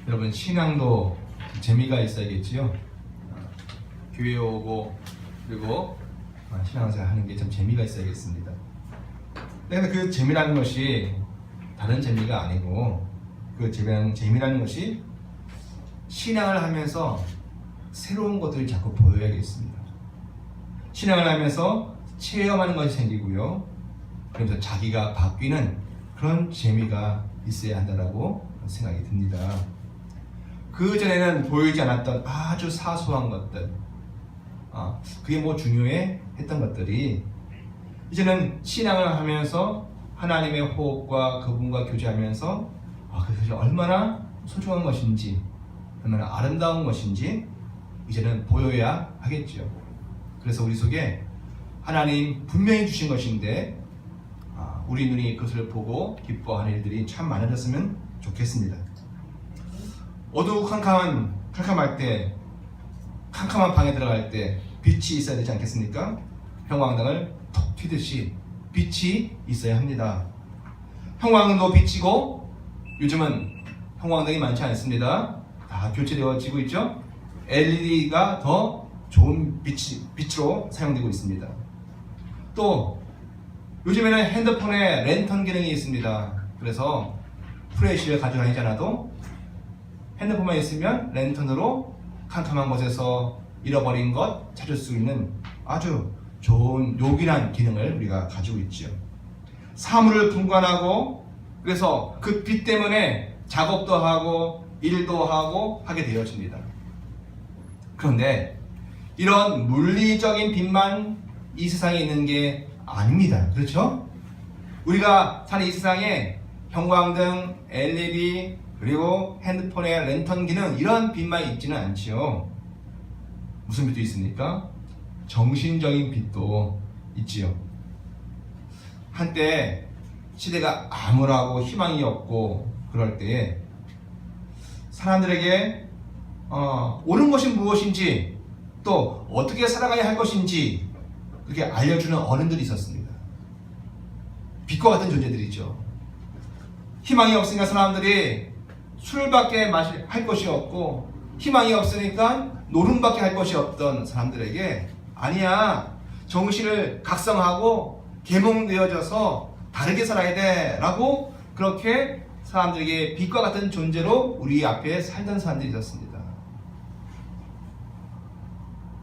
여러분 신앙도 재미가 있어야겠지요. 교회 오고 그리고 신앙생활 하는 게 참 재미가 있어야겠습니다. 근데 그 재미라는 것이 다른 재미가 아니고 그 재미라는 것이 신앙을 하면서 새로운 것들을 자꾸 보여야겠습니다. 신앙을 하면서 체험하는 것이 생기고요. 그러면서 자기가 바뀌는 그런 재미가 있어야 한다고 생각이 듭니다. 그 전에는 보이지 않았던 아주 사소한 것들, 그게 뭐 중요해 했던 것들이 이제는 신앙을 하면서 하나님의 호흡과 그분과 교제하면서 그것이 얼마나 소중한 것인지, 얼마나 아름다운 것인지 이제는 보여야 하겠죠. 그래서 우리 속에 하나님 분명히 주신 것인데 우리 눈이 그것을 보고 기뻐하는 일들이 참 많아졌으면 좋겠습니다. 캄캄할 때, 캄캄한 방에 들어갈 때 빛이 있어야 되지 않겠습니까? 형광등을 톡 튀듯이 빛이 있어야 합니다. 형광등도 빛이고 요즘은 형광등이 많지 않습니다. 다 교체되어지고 있죠. LED가 더 좋은 빛으로 사용되고 있습니다. 또 요즘에는 핸드폰에 랜턴 기능이 있습니다. 그래서 플래시를 가져다니지 않아도 핸드폰만 있으면 랜턴으로 캄캄한 곳에서 잃어버린 것 찾을 수 있는 아주 좋은 요긴한 기능을 우리가 가지고 있죠. 사물을 분간하고 그래서 그 빛 때문에 작업도 하고 일도 하고 하게 되어집니다. 그런데 이런 물리적인 빛만 이 세상에 있는 게 아닙니다. 그렇죠? 우리가 사는 이 세상에 형광등, LED, 그리고 핸드폰의 랜턴 기능 이런 빛만 있지는 않지요. 무슨 빛도 있습니까? 정신적인 빛도 있지요. 한때 시대가 암울하고 희망이 없고 그럴 때에 사람들에게 옳은 것이 무엇인지 또 어떻게 살아가야 할 것인지 그렇게 알려주는 어른들이 있었습니다. 빛과 같은 존재들이죠. 희망이 없으니까 사람들이 술밖에 할 것이 없고 희망이 없으니까 노름밖에 할 것이 없던 사람들에게 아니야, 정신을 각성하고 계몽되어져서 다르게 살아야 돼 라고 그렇게 사람들에게 빛과 같은 존재로 우리 앞에 살던 사람들이 있었습니다.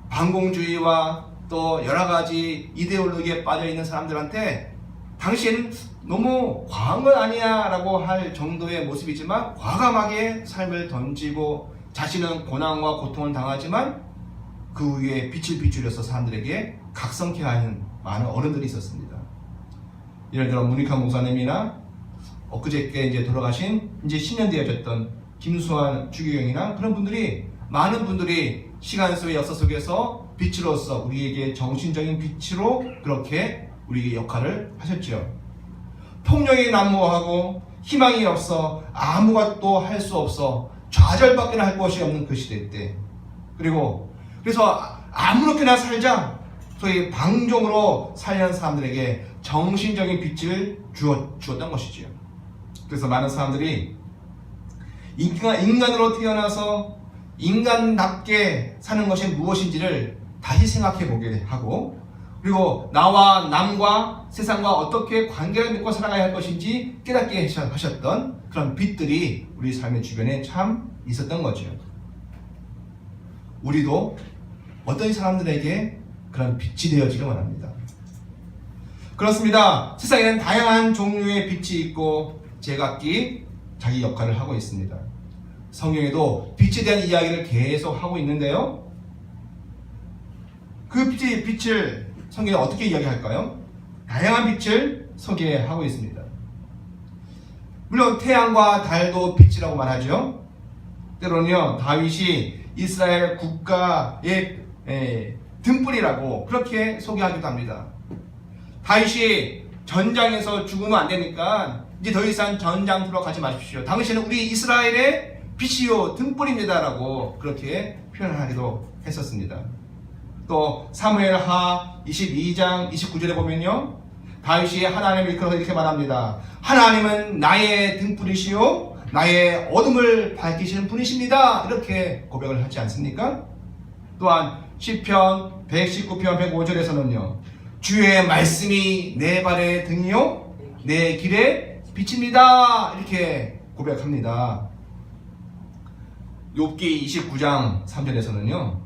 반공주의와 또 여러가지 이데올로기에 빠져있는 사람들한테 당신 너무 과한 건 아니야 라고 할 정도의 모습이지만 과감하게 삶을 던지고 자신은 고난과 고통을 당하지만 그 위에 빛을 비추려서 사람들에게 각성케 하는 많은 어른들이 있었습니다. 예를 들어 문익환 목사님이나 엊그저께 이제 돌아가신 이제 10년 되어졌던 김수환 주교경이나 그런 분들이 많은 분들이 시간 속의 역사 속에서 빛으로서 우리에게 정신적인 빛으로 그렇게 우리에게 역할을 하셨죠. 폭력이 난무하고 희망이 없어 아무것도 할 수 없어 좌절밖에 할 것이 없는 그 시대 때 그래서 아무렇게나 살자 소위 방종으로 살려는 사람들에게 정신적인 빛을 주었던 것이지요. 그래서 많은 사람들이 인간으로 태어나서 인간답게 사는 것이 무엇인지를 다시 생각해 보게 하고 그리고 나와 남과 세상과 어떻게 관계를 맺고 살아가야 할 것인지 깨닫게 하셨던 그런 빛들이 우리 삶의 주변에 참 있었던 거죠. 우리도 어떤 사람들에게 그런 빛이 되어지길 원합니다. 그렇습니다. 세상에는 다양한 종류의 빛이 있고 제각기 자기 역할을 하고 있습니다. 성경에도 빛에 대한 이야기를 계속 하고 있는데요. 그 빛을 성경에 어떻게 이야기할까요? 다양한 빛을 소개하고 있습니다. 물론 태양과 달도 빛이라고 말하죠. 때로는요 다윗이 이스라엘 국가의 등불이라고 그렇게 소개하기도 합니다. 다윗이 전장에서 죽으면 안 되니까 이제 더 이상 전장 들어가지 마십시오. 당신은 우리 이스라엘의 빛이요 등불입니다 라고 그렇게 표현하기도 했었습니다. 또 사무엘하 22장 29절에 보면요 다윗이 하나님을 이끌어서 이렇게 말합니다. 하나님은 나의 등불이시요 나의 어둠을 밝히시는 분이십니다. 이렇게 고백을 하지 않습니까? 또한 시편 119편 105절에서는요. 주의 말씀이 내 발의 등이요 내 길의 빛입니다. 이렇게 고백합니다. 욥기 29장 3절에서는요.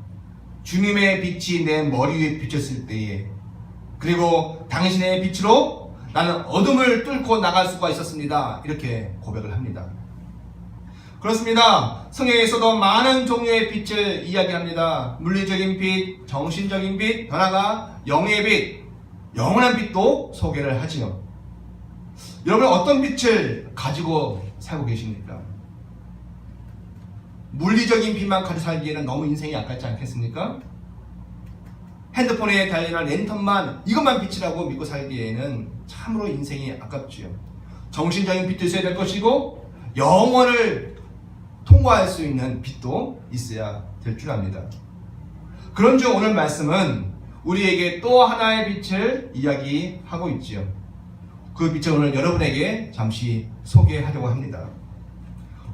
주님의 빛이 내 머리 위에 비쳤을 때에 그리고 당신의 빛으로 나는 어둠을 뚫고 나갈 수가 있었습니다. 이렇게 고백을 합니다. 그렇습니다. 성경에서도 많은 종류의 빛을 이야기합니다. 물리적인 빛, 정신적인 빛, 하나가 영의 빛, 영원한 빛도 소개를 하지요. 여러분 어떤 빛을 가지고 살고 계십니까? 물리적인 빛만 가지고 살기에는 너무 인생이 아깝지 않겠습니까? 핸드폰에 달리는 랜턴만 이것만 빛이라고 믿고 살기에는 참으로 인생이 아깝지요. 정신적인 빛도 있어야 될 것이고 영혼을 통과할 수 있는 빛도 있어야 될 줄 압니다. 그런즉 오늘 말씀은 우리에게 또 하나의 빛을 이야기하고 있지요. 그 빛을 오늘 여러분에게 잠시 소개하려고 합니다.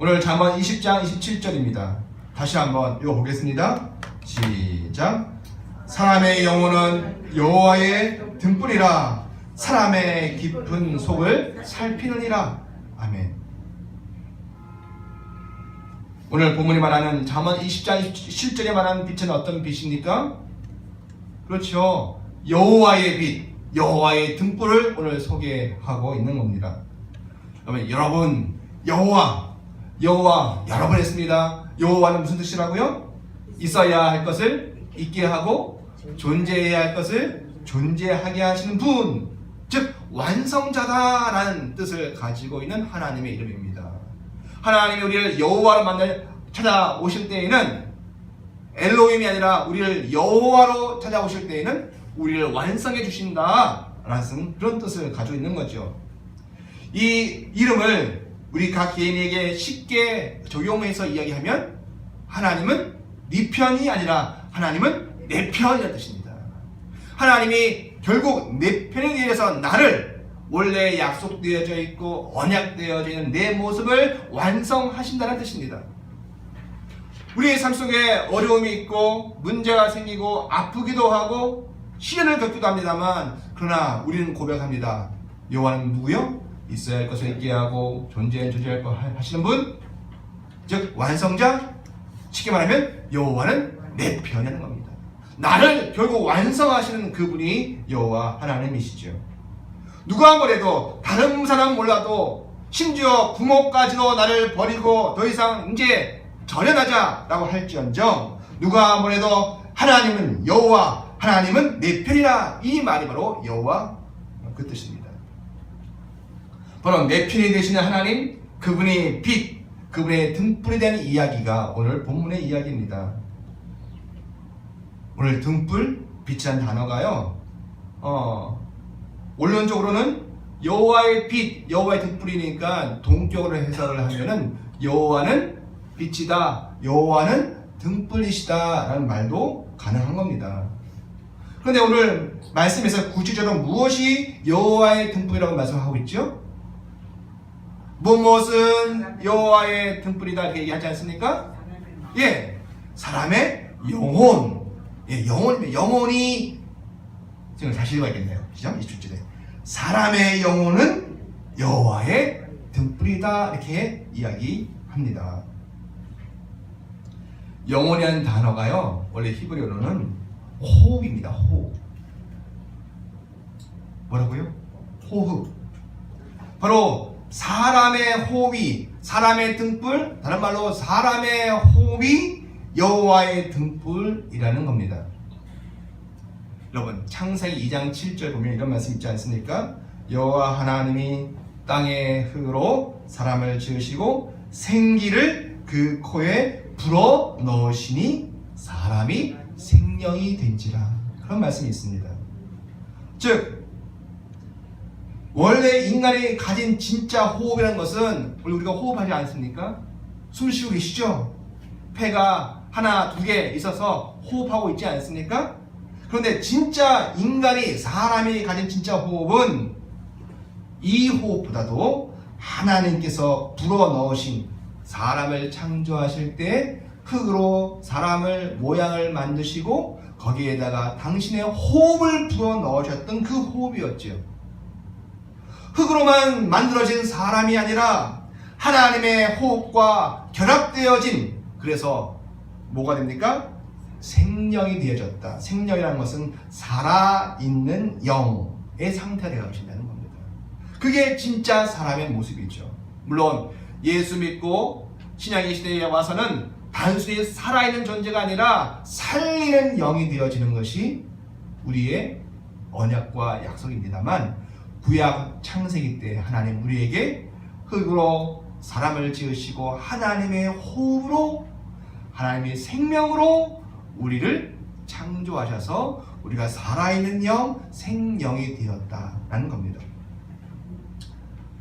오늘 잠언 20장 27절입니다. 다시 한번 읽어보겠습니다. 시작. 사람의 영혼은 여호와의 등불이라 사람의 깊은 속을 살피느니라. 아멘. 오늘 본문이 말하는 잠언 20장 27절에 말하는 빛은 어떤 빛입니까? 그렇죠. 여호와의 빛, 여호와의 등불을 오늘 소개하고 있는 겁니다. 그러면 여러분, 여호와 여러 번 했습니다. 여호와는 무슨 뜻이라고요? 있어야 할 것을 있게 하고 존재해야 할 것을 존재하게 하시는 분, 즉 완성자다라는 뜻을 가지고 있는 하나님의 이름입니다. 하나님이 우리를 여호와로 찾아오실 때에는 엘로힘이 아니라 우리를 여호와로 찾아오실 때에는 우리를 완성해 주신다라는 그런 뜻을 가지고 있는 거죠. 이 이름을 우리 각 개인에게 쉽게 적용해서 이야기하면 하나님은 네 편이 아니라 하나님은 내 편이라는 뜻입니다. 하나님이 결국 내 편에 대해서 나를 원래 약속되어져 있고 언약되어져 있는 내 모습을 완성하신다는 뜻입니다. 우리의 삶 속에 어려움이 있고 문제가 생기고 아프기도 하고 시련을 겪기도 합니다만 그러나 우리는 고백합니다. 여호와는 누구요? 있어야 할 것을 있게 하고 존재할 것 하시는 분, 즉 완성자, 쉽게 말하면 여호와는 내 편이라는 겁니다. 나를 결국 완성하시는 그분이 여호와 하나님이시죠. 누가 뭐래도 다른 사람 몰라도 심지어 부모까지도 나를 버리고 더 이상 이제 절연하자라고 할지언정 누가 뭐래도 하나님은 여호와, 하나님은 내 편이라, 이 말이 바로 여호와 그 뜻입니다. 바로 내 편이 되시는 하나님, 그분이 빛, 그분의 등불에 대한 이야기가 오늘 본문의 이야기입니다. 오늘 등불, 빛이라는 단어가요 원론적으로는 여호와의 빛, 여호와의 등불이니까 동격으로 해석을 하면은 여호와는 빛이다, 여호와는 등불이시다 라는 말도 가능한 겁니다. 그런데 오늘 말씀에서 구체적으로 무엇이 여호와의 등불이라고 말씀하고 있죠? 무엇은 여호와의 등불이다 이렇게 얘기하지 않습니까? 예, 사람의 영혼, 예, 영혼이 지금 다시 읽어야겠네요. 그죠? 27절에 사람의 영혼은 여호와의 등불이다 이렇게 이야기합니다. 영혼이라는 단어가요 원래 히브리어로는 호흡입니다. 호흡. 뭐라고요? 호흡. 바로 사람의 호흡이, 사람의 등불, 다른 말로 사람의 호흡이 여호와의 등불이라는 겁니다. 여러분 창세기 2장 7절 보면 이런 말씀 있지 않습니까? 여호와 하나님이 땅의 흙으로 사람을 지으시고 생기를 그 코에 불어 넣으시니 사람이 생명이 된지라, 그런 말씀이 있습니다. 즉 원래 인간이 가진 진짜 호흡이라는 것은 우리가 호흡하지 않습니까? 숨 쉬고 계시죠? 폐가 하나 두 개 있어서 호흡하고 있지 않습니까? 그런데 진짜 인간이, 사람이 가진 진짜 호흡은 이 호흡보다도 하나님께서 불어넣으신 사람을 창조하실 때 흙으로 사람을 모양을 만드시고 거기에다가 당신의 호흡을 불어넣으셨던 그 호흡이었죠. 흙으로만 만들어진 사람이 아니라 하나님의 호흡과 결합되어진, 그래서 뭐가 됩니까? 생명이 되어졌다. 생명이라는 것은 살아있는 영의 상태가 되어진다는 겁니다. 그게 진짜 사람의 모습이죠. 물론 예수 믿고 신약의 시대에 와서는 단순히 살아있는 존재가 아니라 살리는 영이 되어지는 것이 우리의 언약과 약속입니다만, 구약 창세기 때 하나님 우리에게 흙으로 사람을 지으시고 하나님의 호흡으로, 하나님의 생명으로 우리를 창조하셔서 우리가 살아있는 영, 생명이 되었다라는 겁니다.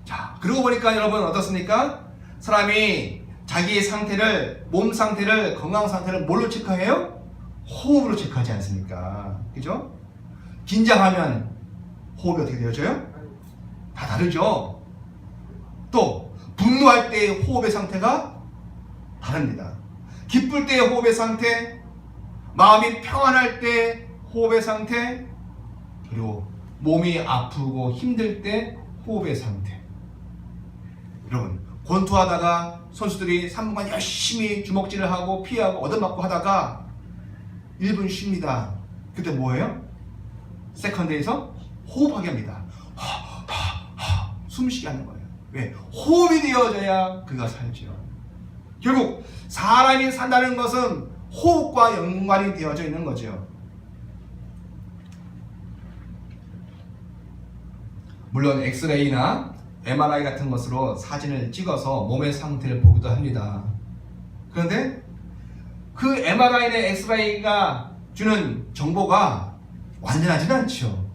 자, 그러고 보니까 여러분 어떻습니까? 사람이 자기의 상태를, 몸 상태를, 건강 상태를 뭘로 체크해요? 호흡으로 체크하지 않습니까? 그죠? 긴장하면 호흡이 어떻게 되어져요? 다 다르죠? 또 분노할 때의 호흡의 상태가 다릅니다. 기쁠 때의 호흡의 상태, 마음이 평안할 때 호흡의 상태, 그리고 몸이 아프고 힘들 때 호흡의 상태. 여러분, 권투하다가 선수들이 3분간 열심히 주먹질을 하고 피하고 얻어맞고 하다가 1분 쉽니다. 그때 뭐예요? 세컨드에서 호흡하게 합니다. 숨쉬게 하는 거예요. 왜? 호흡이 되어져야 그가 살죠. 결국 사람이 산다는 것은 호흡과 연관이 되어져 있는 거죠. 물론 엑스레이나 MRI 같은 것으로 사진을 찍어서 몸의 상태를 보기도 합니다. 그런데 그 MRI나 엑스레이가 주는 정보가 완전하지는 않죠.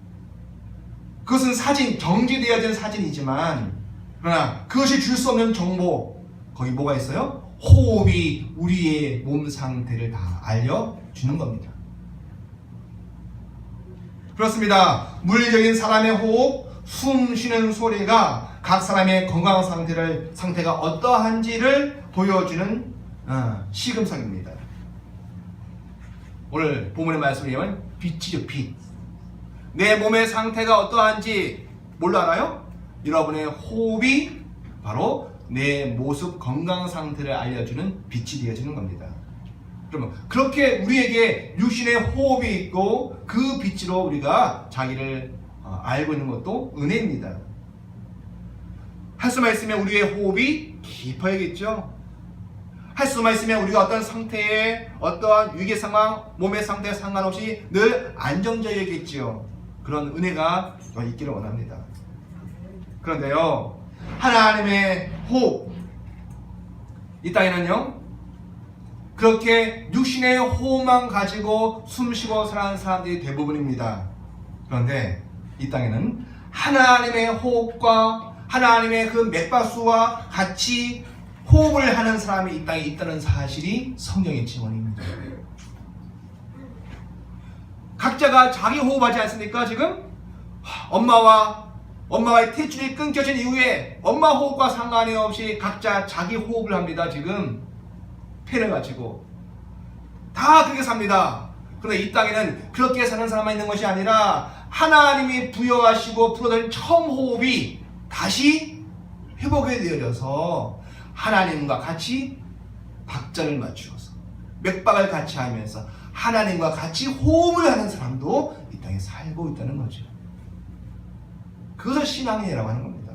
그것은 사진, 정지되어진 사진이지만, 그러나 그것이 줄 수 없는 정보, 거기 뭐가 있어요? 호흡이 우리의 몸 상태를 다 알려주는 겁니다. 그렇습니다. 물리적인 사람의 호흡, 숨 쉬는 소리가 각 사람의 건강 상태가 어떠한지를 보여주는 시금석입니다. 오늘 본문의 말씀이면 빛이죠, 빛. 내 몸의 상태가 어떠한지 뭘로 알아요? 여러분의 호흡이 바로 내 모습 건강 상태를 알려주는 빛이 되어지는 겁니다. 그러면 그렇게 우리에게 육신의 호흡이 있고 그 빛으로 우리가 자기를 알고 있는 것도 은혜입니다. 할 수만 있으면 우리의 호흡이 깊어야겠죠. 할 수만 있으면 우리가 어떤 상태에, 어떠한 위기 상황, 몸의 상태에 상관없이 늘 안정적이겠지요. 그런 은혜가 있기를 원합니다. 그런데요, 하나님의 호흡, 이 땅에는요, 그렇게 육신의 호흡만 가지고 숨쉬고 살아가는 사람들이 대부분입니다. 그런데 이 땅에는 하나님의 호흡과 하나님의 그 맥박수와 같이 호흡을 하는 사람이 이 땅에 있다는 사실이 성경의 증언입니다. 각자가 자기 호흡하지 않습니까? 지금 엄마와의 탯줄이 끊겨진 이후에 엄마 호흡과 상관이 없이 각자 자기 호흡을 합니다. 지금 펜을 가지고 다 그렇게 삽니다. 그런데 이 땅에는 그렇게 사는 사람만 있는 것이 아니라 하나님이 부여하시고 불어넣은 처음 호흡이 다시 회복이 되어져서 하나님과 같이 박자를 맞추어서 맥박을 같이 하면서 하나님과 같이 호흡을 하는 사람도 이 땅에 살고 있다는 거죠. 그것을 신앙이라고 하는 겁니다.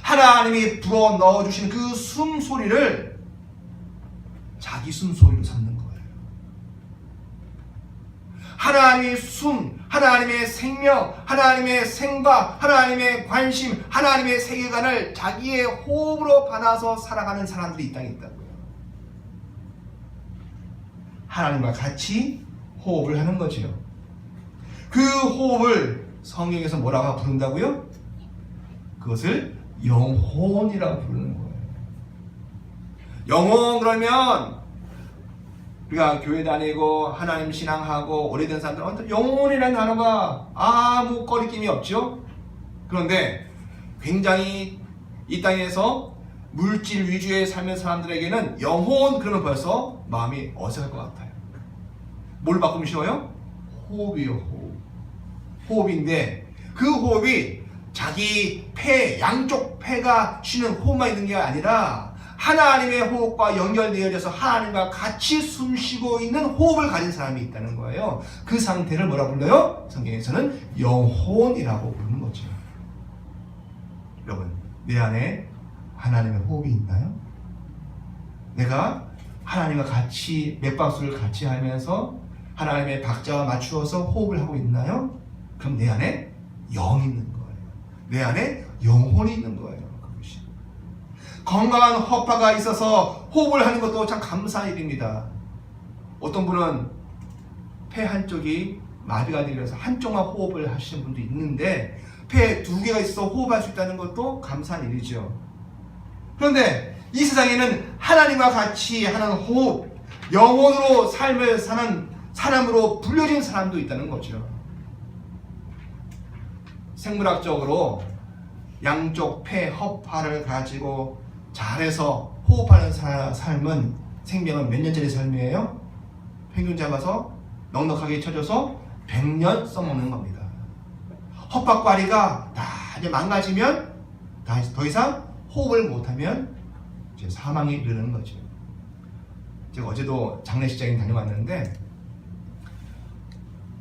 하나님이 불어 넣어주신 그 숨소리를 자기 숨소리로 삼는 거예요. 하나님의 숨, 하나님의 생명, 하나님의 생각, 하나님의 관심, 하나님의 세계관을 자기의 호흡으로 받아서 살아가는 사람들이 이 땅에 있다고요. 하나님과 같이 호흡을 하는 거지요. 그 호흡을 성경에서 뭐라고 부른다고요? 그것을 영혼이라고 부르는 거예요. 영혼 그러면 우리가 교회 다니고 하나님 신앙하고 오래된 사람들은 영혼이라는 단어가 아무 거리낌이 없죠. 그런데 굉장히 이 땅에서 물질 위주의 삶의 사람들에게는 영혼 그러면 벌써 마음이 어색할 것 같아요. 뭘 바꾸면 쉬워요? 호흡이요, 호흡. 호흡인데 그 호흡이 자기 폐, 양쪽 폐가 쉬는 호흡만 있는 게 아니라 하나님의 호흡과 연결되어져서 하나님과 같이 숨 쉬고 있는 호흡을 가진 사람이 있다는 거예요. 그 상태를 뭐라 불러요? 성경에서는 영혼이라고 부르는 거죠. 여러분, 내 안에 하나님의 호흡이 있나요? 내가 하나님과 같이 맥박수를 같이 하면서 하나님의 박자와 맞추어서 호흡을 하고 있나요? 그럼 내 안에 영이 있는 거예요. 내 안에 영혼이 있는 거예요. 그것이. 건강한 허파가 있어서 호흡을 하는 것도 참 감사한 일입니다. 어떤 분은 폐 한쪽이 마비가 되어서 한쪽만 호흡을 하시는 분도 있는데 폐 두 개가 있어서 호흡할 수 있다는 것도 감사한 일이죠. 그런데 이 세상에는 하나님과 같이 하는 호흡, 영혼으로 삶을 사는 사람으로 불려진 사람도 있다는 거죠. 생물학적으로 양쪽 폐, 허파를 가지고 잘해서 호흡하는 삶은 생명은 몇 년짜리 삶이에요? 평균 잡아서 넉넉하게 쳐줘서 100년 써먹는 겁니다. 헛박과리가 다 이제 망가지면 더 이상 호흡을 못하면 이제 사망에 이르는 거죠. 제가 어제도 장례식장에 다녀왔는데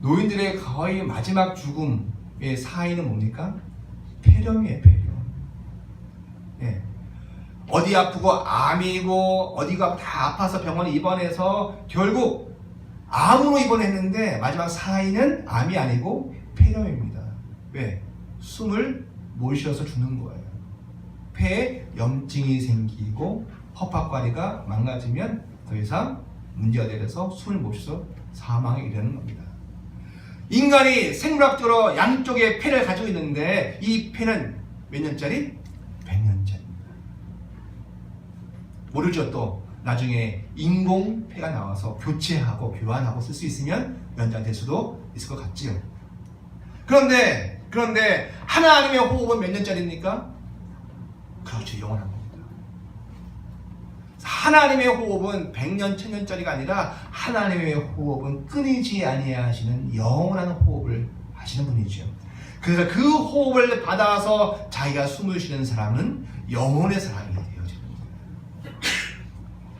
노인들의 거의 마지막 죽음의 사인은 뭡니까? 폐렴이에요, 폐렴. 예. 어디 아프고 암이고 어디가 다 아파서 병원에 입원해서 결국 암으로 입원했는데 마지막 사인은 암이 아니고 폐렴입니다. 왜? 숨을 못 쉬어서 죽는 거예요. 폐에 염증이 생기고 허파과리가 망가지면 더 이상 문제가 되어서 숨을 못 쉬어서 사망에 이르는 겁니다. 인간이 생물학적으로 양쪽의 폐를 가지고 있는데 이 폐는 몇 년짜리? 100년짜리입니다. 모르죠. 또 나중에 인공폐가 나와서 교체하고 교환하고 쓸 수 있으면 연장될 수도 있을 것 같지요. 그런데 하나님의 호흡은 몇 년짜리입니까? 그렇죠. 영원한 겁니다. 하나님의 호흡은 100년, 1000년짜리가 아니라 하나님의 호흡은 끊이지 아니하시는 영원한 호흡을 하시는 분이죠. 그래서 그 호흡을 받아서 자기가 숨을 쉬는 사람은 영혼의 사람이 되어지는 거예요.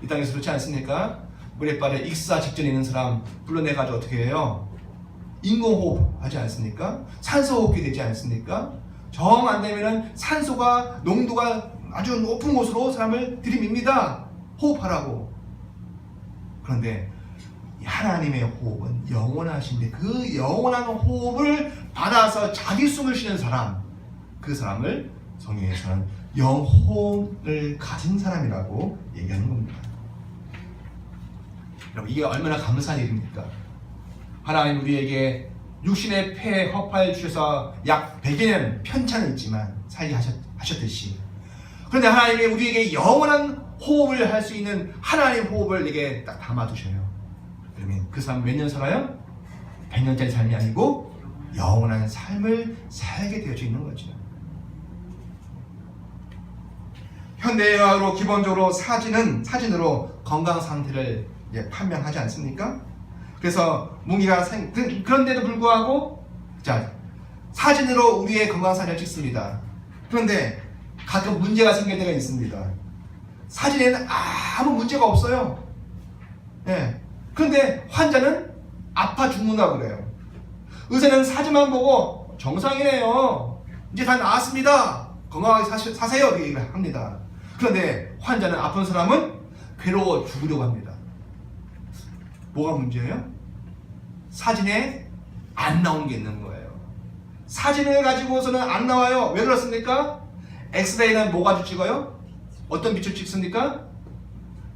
이 땅에서 그렇지 않습니까? 물에 빠져 익사 직전에 있는 사람 불러내가지고 어떻게 해요? 인공호흡 하지 않습니까? 산소호흡이 되지 않습니까? 정 안 되면은 산소가 농도가 아주 높은 곳으로 사람을 들이밉니다. 호흡하라고. 그런데 하나님의 호흡은 영원하신데 그 영원한 호흡을 받아서 자기 숨을 쉬는 사람, 그 사람을 성경에서는 영혼을 가진 사람이라고 얘기하는 겁니다. 여러분, 이게 얼마나 감사한 일입니까? 하나님 우리에게 육신의 폐, 허파를 주셔서 약 100여 년 편차는 있지만 살게 하셨듯이, 그런데 하나님이 우리에게 영원한 호흡을 할 수 있는 하나님 호흡을 내게 딱 담아두셔요. 그러면 그 사람 몇 년 살아요? 100년짜리 삶이 아니고 영원한 삶을 살게 되어져 있는 거죠. 현대의학으로 기본적으로 사진으로 건강 상태를 판명하지 않습니까? 그래서 무기가 그런데도 불구하고 사진으로 우리의 건강 사진을 찍습니다. 그런데 가끔 문제가 생길 때가 있습니다. 사진에는 아무 문제가 없어요. 네. 그런데 환자는 아파 죽는다고 그래요. 의사는 사진만 보고 정상이네요, 이제 다 나았습니다, 건강하게 사세요, 이렇게 얘기를 합니다. 그런데 환자는, 아픈 사람은 괴로워 죽으려고 합니다. 뭐가 문제예요? 사진에 안 나온 게 있는 거예요. 사진을 가지고서는 안 나와요. 왜 그렇습니까? 엑스레이는 뭐 가지고 찍어요? 어떤 빛을 찍습니까?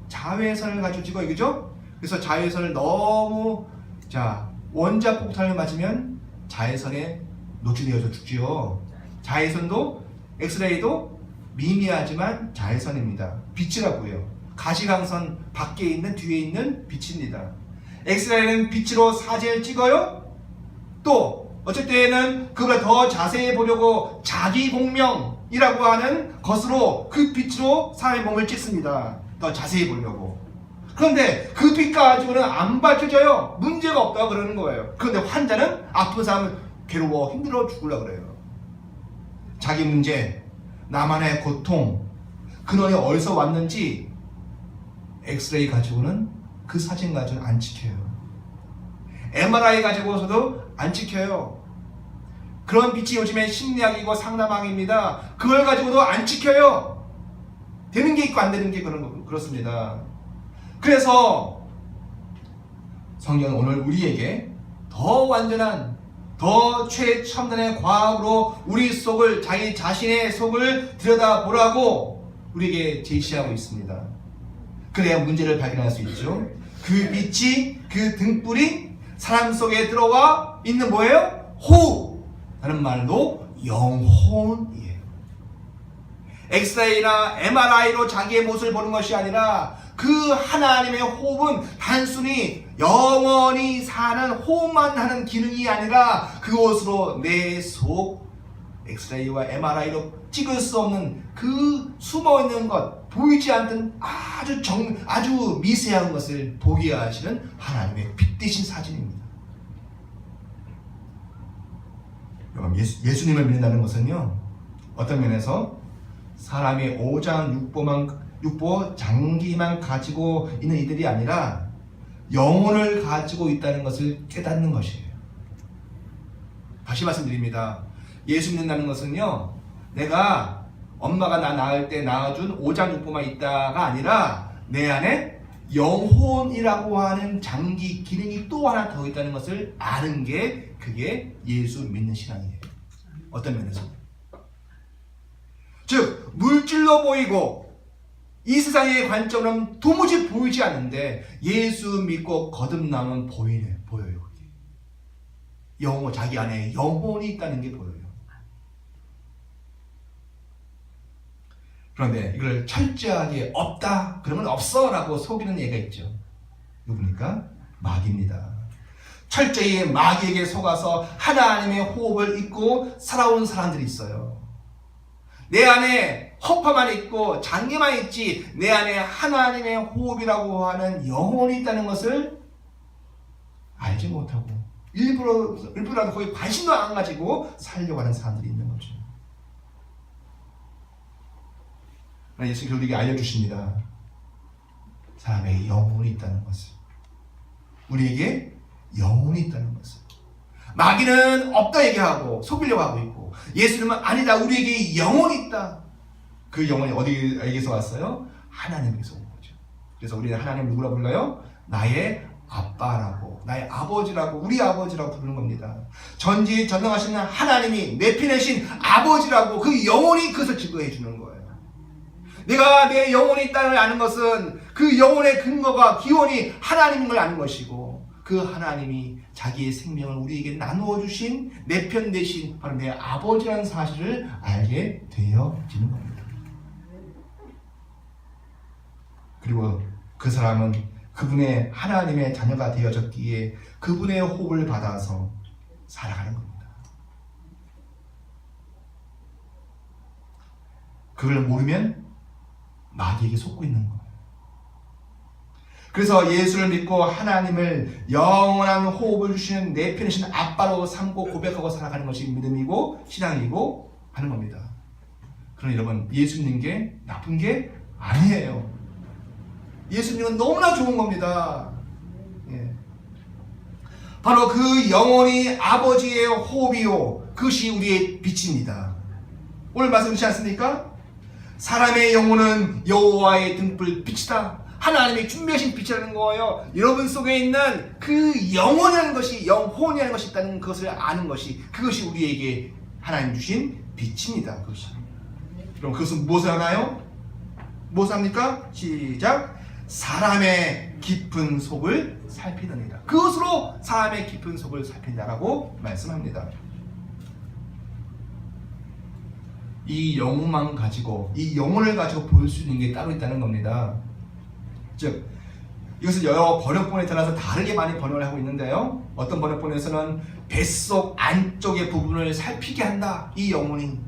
자외선을 가지고 찍어요. 그죠? 그래서 자외선을 너무 원자 폭탄을 맞으면 자외선에 노출되어서 죽지요. 자외선도, 엑스레이도 미미하지만 자외선입니다. 빛이라고요. 가시광선 밖에 있는, 뒤에 있는 빛입니다. 엑스레이는 빛으로 사진을 찍어요. 또 어쩔 때에는 그걸 더 자세히 보려고 자기 공명, 이라고 하는 것으로 그 빛으로 사람의 몸을 찍습니다. 더 자세히 보려고. 그런데 그 빛 가지고는 안 밝혀져요. 문제가 없다고 그러는 거예요. 그런데 환자는 아픈 사람은 괴로워 힘들어 죽으려고 그래요. 자기 문제, 나만의 고통, 근원이 어디서 왔는지 엑스레이 가지고는 그 사진 가지고는 안 찍혀요. MRI 가지고서도 안 찍혀요. 그런 빛이 요즘에 심리학이고 상담학입니다. 그걸 가지고도 안 찍혀요. 되는 게 있고 안 되는 게 그렇습니다. 그래서 성경은 오늘 우리에게 더 완전한, 더 최첨단의 과학으로 우리 속을, 자기 자신의 속을 들여다보라고 우리에게 제시하고 있습니다. 그래야 문제를 발견할 수 있죠. 그 빛이, 그 등불이 사람 속에 들어와 있는 뭐예요? 호흡! 다른 말로 영혼이에요. 엑스레이나 MRI로 자기의 모습을 보는 것이 아니라 그 하나님의 호흡은 단순히 영원히 사는 호흡만 하는 기능이 아니라 그것으로 내 속 엑스레이와 MRI로 찍을 수 없는 그 숨어있는 것, 보이지 않던 아주 미세한 것을 보게 하시는 하나님의 빛 대신 사진입니다. 예수님을 믿는다는 것은요, 어떤 면에서 사람이 육보 장기만 가지고 있는 이들이 아니라 영혼을 가지고 있다는 것을 깨닫는 것이에요. 다시 말씀드립니다. 예수 믿는다는 것은요, 내가 엄마가 나 낳을 때 낳아준 오장육부만 있다가 아니라 내 안에 영혼이라고 하는 장기 기능이 또 하나 더 있다는 것을 아는 게 그게 예수 믿는 신앙이에요. 어떤 면에서? 즉 물질로 보이고 이 세상의 관점은 도무지 보이지 않는데 예수 믿고 거듭나면 보여요. 그게 자기 안에 영혼이 있다는 게 보여요. 그런데 이걸 철저하게 없다 그러면 없어 라고 속이는 얘가 있죠. 누굽니까? 마귀입니다. 철저히 마귀에게 속아서 하나님의 호흡을 잊고 살아온 사람들이 있어요. 내 안에 허파만 있고 장기만 있지 내 안에 하나님의 호흡이라고 하는 영혼이 있다는 것을 알지 못하고 일부러라도 거기 관심도 안 가지고 살려고 하는 사람들이 있는 거죠. 예수님께서 우리에게 알려주십니다. 사람에게 영혼이 있다는 것을. 우리에게 영혼이 있다는 것을. 마귀는 없다 얘기하고 속이려고 하고 있고 예수님은 아니다. 우리에게 영혼이 있다. 그 영혼이 어디에서 왔어요? 하나님에게서 온 거죠. 그래서 우리는 하나님 누구라 불러요? 나의 아빠라고, 나의 아버지라고, 우리 아버지라고 부르는 겁니다. 전지전능하신 하나님이 내피내신 아버지라고 그 영혼이 그것을 증거해 주는 거예요. 내가 내 영혼이 있다는 아는 것은 그 영혼의 근거가 기원이 하나님인 걸 아는 것이고 그 하나님이 자기의 생명을 우리에게 나누어 주신 내 편 되신 바로 내 아버지라는 사실을 알게 되어지는 겁니다. 그리고 그 사람은 그분의 하나님의 자녀가 되어졌기에 그분의 호흡을 받아서 살아가는 겁니다. 그걸 모르면 마귀에게 속고 있는 거예요. 그래서 예수를 믿고 하나님을 영원한 호흡을 주시는 내 편이신 아빠로 삼고 고백하고 살아가는 것이 믿음이고 신앙이고 하는 겁니다. 그러나 여러분, 예수 믿는 게 나쁜 게 아니에요. 예수 믿는 건 너무나 좋은 겁니다. 바로 그 영혼이 아버지의 호흡이요 그것이 우리의 빛입니다. 오늘 말씀 그렇지 않습니까? 사람의 영혼은 여호와의 등불 빛이다. 하나님이 준비하신 빛이라는 거예요. 여러분 속에 있는 그 영혼이라는 것이, 영혼이라는 것이 있다는 것을 아는 것이, 그것이 우리에게 하나님 주신 빛입니다. 그것이. 그럼 그것은 무엇을 하나요? 무엇을 합니까? 시작. 사람의 깊은 속을 살피느니라. 그것으로 사람의 깊은 속을 살핀다라고 말씀합니다. 이 영혼만 가지고, 이 영혼을 가지고 볼 수 있는 게 따로 있다는 겁니다. 즉, 이것을 여러 번역본에 따라서 다르게 많이 번역을 하고 있는데요. 어떤 번역본에서는 뱃속 안쪽의 부분을 살피게 한다. 이 영혼이.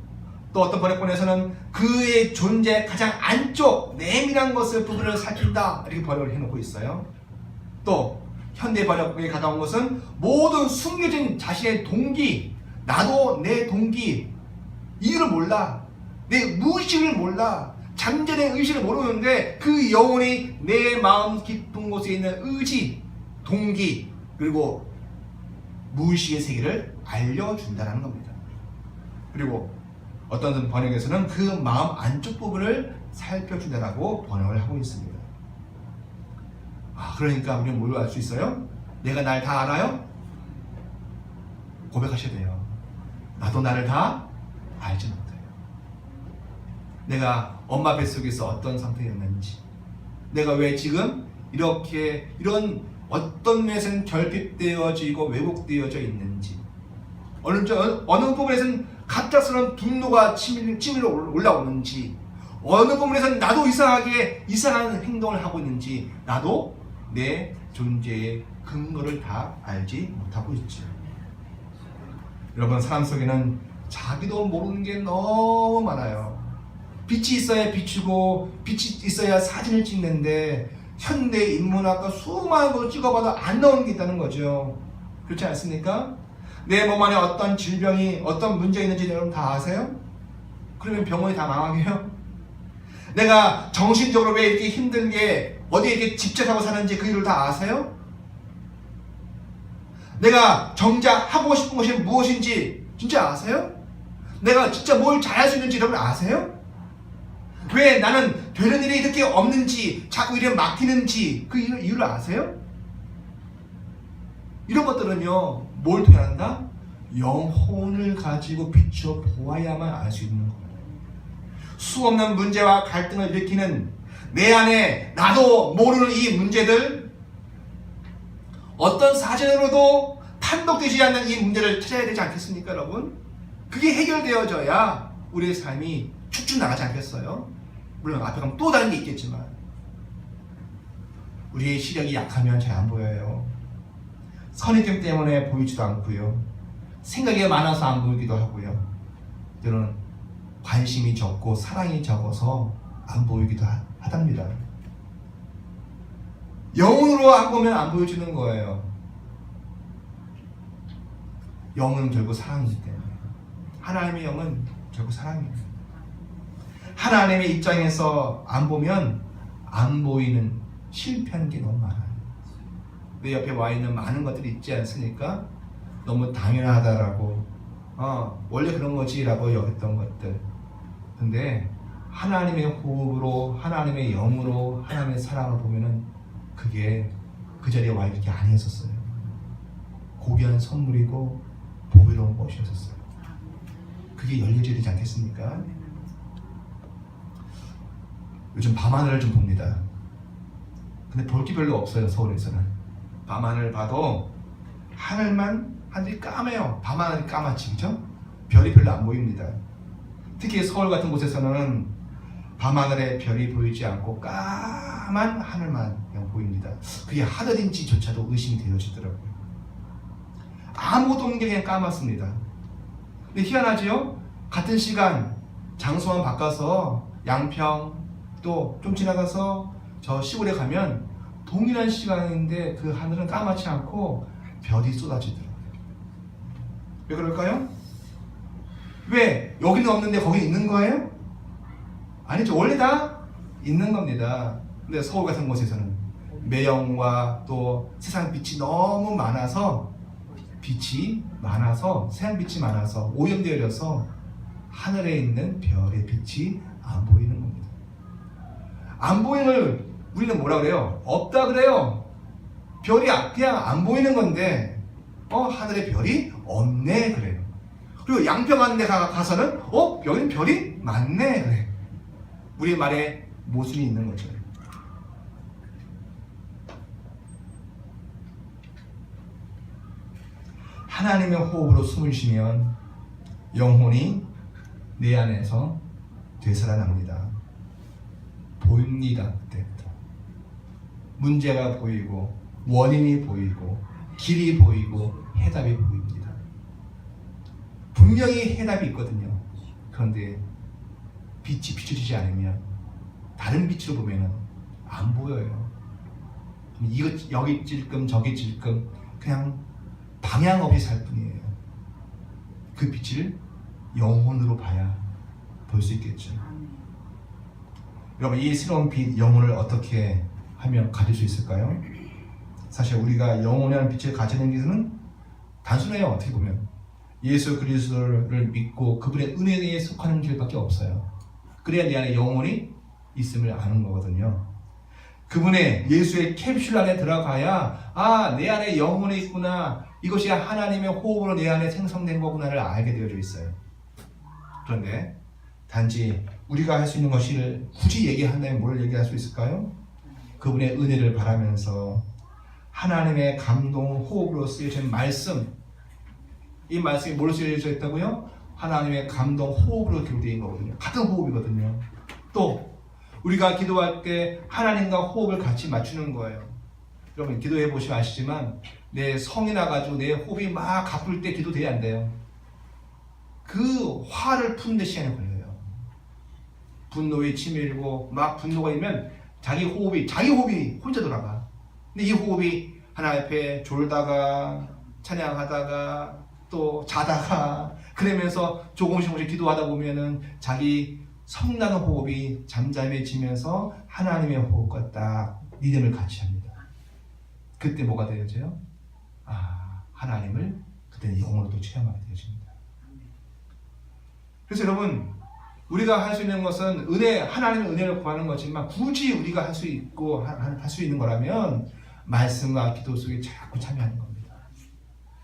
또 어떤 번역본에서는 그의 존재 가장 안쪽 내밀한 것을 부분을 살핀다 이렇게 번역을 해놓고 있어요. 또 현대 번역에 가까운 것은 모든 숨겨진 자신의 동기, 나도 내 동기 이유를 몰라, 내 무의식을 몰라, 잠재된 의식을 모르는데 그 영혼이 내 마음 깊은 곳에 있는 의지, 동기 그리고 무의식의 세계를 알려준다는 겁니다. 그리고 어떤 번역에서는 그 마음 안쪽 부분을 살펴준다라고 번역을 하고 있습니다. 그러니까 우리는 뭘 알 수 있어요? 내가 날 다 알아요? 고백하셔야 돼요. 나도 나를 다 알지 못해요. 내가 엄마 뱃속에서 어떤 상태였는지, 내가 왜 지금 이런 어떤 면에서는 결핍되어지고 왜곡되어져 있는지, 어느 부분에서는 갑작스러운 분노가 치밀어 올라오는지, 어느 부분에서는 나도 이상한 행동을 하고 있는지, 나도 내 존재의 근거를 다 알지 못하고 있죠. 여러분, 사람 속에는 자기도 모르는 게 너무 많아요. 빛이 있어야 비추고 빛이 있어야 사진을 찍는데 현대 인문학과 수많은 걸 찍어봐도 안 나오는 게 있다는 거죠. 그렇지 않습니까? 내 몸 안에 어떤 질병이 어떤 문제가 있는지 여러분 다 아세요? 그러면 병원이 다 망하게요? 내가 정신적으로 왜 이렇게 힘들게 어디에 이렇게 집착하고 사는지 그 이유를 다 아세요? 내가 정작 하고 싶은 것이 무엇인지 진짜 아세요? 내가 진짜 뭘 잘할 수 있는지 여러분 아세요? 왜 나는 되는 일이 이렇게 없는지, 자꾸 일에 막히는지 그 이유를 아세요? 이런 것들은요, 뭘 통해 한다? 영혼을 가지고 비추어 보아야만 알 수 있는 거예요. 수없는 문제와 갈등을 일으키는 내 안에 나도 모르는 이 문제들, 어떤 사전으로도 판독되지 않는 이 문제를 찾아야 되지 않겠습니까, 여러분? 그게 해결되어져야 우리의 삶이 쭉쭉 나가지 않겠어요? 물론 앞에 가면 또 다른 게 있겠지만 우리의 시력이 약하면 잘 안 보여요. 선입견 때문에 보이지도 않고요. 생각이 많아서 안 보이기도 하고요. 때로는 관심이 적고 사랑이 적어서 안 보이기도 하답니다. 영으로 안 보면 안 보여주는 거예요. 영은 결국 사랑이기 때문에. 하나님의 영은 결국 사랑이에요. 하나님의 입장에서 안 보면 안 보이는 실패하는 게 너무 많아요. 내 옆에 와 있는 많은 것들이 있지 않습니까? 너무 당연하다라고 원래 그런 거지 라고 여겼던 것들. 근데 하나님의 호흡으로, 하나님의 영으로, 하나님의 사랑을 보면은 그게 그 자리에 와 있는 게 아니었었어요. 고귀한 선물이고 보배로운 것이었었어요. 그게 열려져야 되지 않겠습니까? 요즘 밤하늘을 좀 봅니다. 근데 볼 게 별로 없어요. 서울에서는 밤하늘 봐도 하늘이 까매요. 밤하늘이 까맣지, 그죠? 별이 별로 안 보입니다. 특히 서울 같은 곳에서는 밤하늘에 별이 보이지 않고 까만 하늘만 그냥 보입니다. 그게 하늘인지조차도 의심이 되어지더라고요. 아무것도 없는 게 그냥 까맣습니다. 근데 희한하지요? 같은 시간 장소만 바꿔서 양평 또 좀 지나가서 저 시골에 가면 동일한 시간인데 그 하늘은 까맣지 않고 별이 쏟아지더라고요. 왜 그럴까요? 왜 여기는 없는데 거기 있는 거예요? 아니죠. 원래 다 있는 겁니다. 근데 서울 같은 곳에서는 매형과 또 세상 빛이 너무 많아서 세상 빛이 많아서 오염되어져서 하늘에 있는 별의 빛이 안 보이는 겁니다. 안 보이는 걸 우리는 뭐라 그래요? 없다 그래요. 별이 그냥 안 보이는 건데 하늘에 별이 없네 그래요. 그리고 양평 같은 데 가서는 여기는 별이 많네 그래. 우리 말에 모순이 있는 거죠. 하나님의 호흡으로 숨을 쉬면 영혼이 내 안에서 되살아납니다. 보입니다. 그때부터 문제가 보이고 원인이 보이고 길이 보이고 해답이 보입니다. 분명히 해답이 있거든요. 그런데 빛이 비춰지지 않으면 다른 빛으로 보면은 안 보여요. 이거 여기 찔끔 저기 찔끔 그냥 방향 없이 살 뿐이에요. 그 빛을 영혼으로 봐야 볼 수 있겠죠. 여러분, 이 새로운 빛 영혼을 어떻게 하면 가질 수 있을까요? 사실 우리가 영혼이라는 빛을 가지는 것은 단순해요. 어떻게 보면 예수 그리스도를 믿고 그분의 은혜에 속하는 길밖에 없어요. 그래야 내 안에 영혼이 있음을 아는 거거든요. 그분의 예수의 캡슐 안에 들어가야 내 안에 영혼이 있구나, 이것이 하나님의 호흡으로 내 안에 생성된 거구나를 알게 되어져 있어요. 그런데 단지 우리가 할 수 있는 것을 굳이 얘기한다면 뭘 얘기할 수 있을까요? 그분의 은혜를 바라면서 하나님의 감동 호흡으로 쓰여진 말씀, 이 말씀이 뭘로 쓰여져 있다고요? 하나님의 감동 호흡으로 기록되어 있는 거거든요. 같은 호흡이거든요. 또 우리가 기도할 때 하나님과 호흡을 같이 맞추는 거예요. 여러분, 기도해 보시면 아시지만 내 성이 나가지고 내 호흡이 막 가쁠 때 기도돼야 안 돼요. 그 화를 푸는 데 시간이 걸려요. 분노에 치밀고 막 분노가 있으면 자기 호흡이 혼자 돌아가. 근데 이 호흡이 하나님 앞에 졸다가 찬양하다가 또 자다가 그러면서 조금씩 기도하다 보면은 자기 성나는 호흡이 잠잠해지면서 하나님의 호흡과 딱 리듬을 같이 합니다. 그때 뭐가 되어져요? 하나님을 그때는 영으로 또 체험하게 되어집니다. 그래서 여러분, 우리가 할 수 있는 것은 하나님의 은혜를 구하는 거지만 굳이 우리가 할 수 있고 할 수 있는 거라면 말씀과 기도 속에 자꾸 참여하는 겁니다.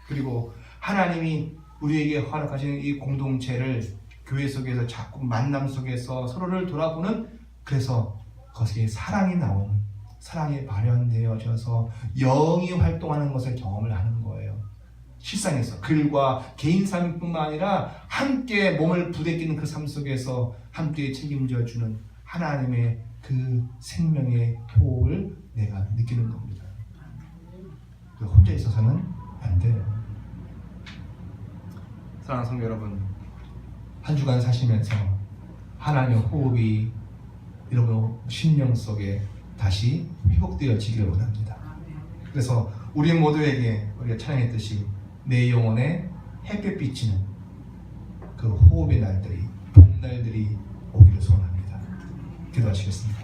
그리고 하나님이 우리에게 허락하신 이 공동체를 교회 속에서 자꾸 만남 속에서 서로를 돌아보는, 그래서 거기에 사랑이 나오는, 사랑이 발현되어져서 영이 활동하는 것을 경험을 하는 거예요. 실상에서 글과 개인 삶뿐만 아니라 함께 몸을 부대끼는 그 삶 속에서 함께 책임져 주는 하나님의 그 생명의 호흡을 내가 느끼는 겁니다. 혼자 있어서는 안 돼요. 사랑하는 성도 여러분, 한 주간 사시면서 하나님의 호흡이 여러분 심령 속에 다시 회복되어지기를 원합니다. 그래서 우리 모두에게 우리가 찬양했듯이 내 영혼에 햇볕 비치는 그 호흡의 날들이, 봄날들이 오기를 소원합니다. 기도하시겠습니다.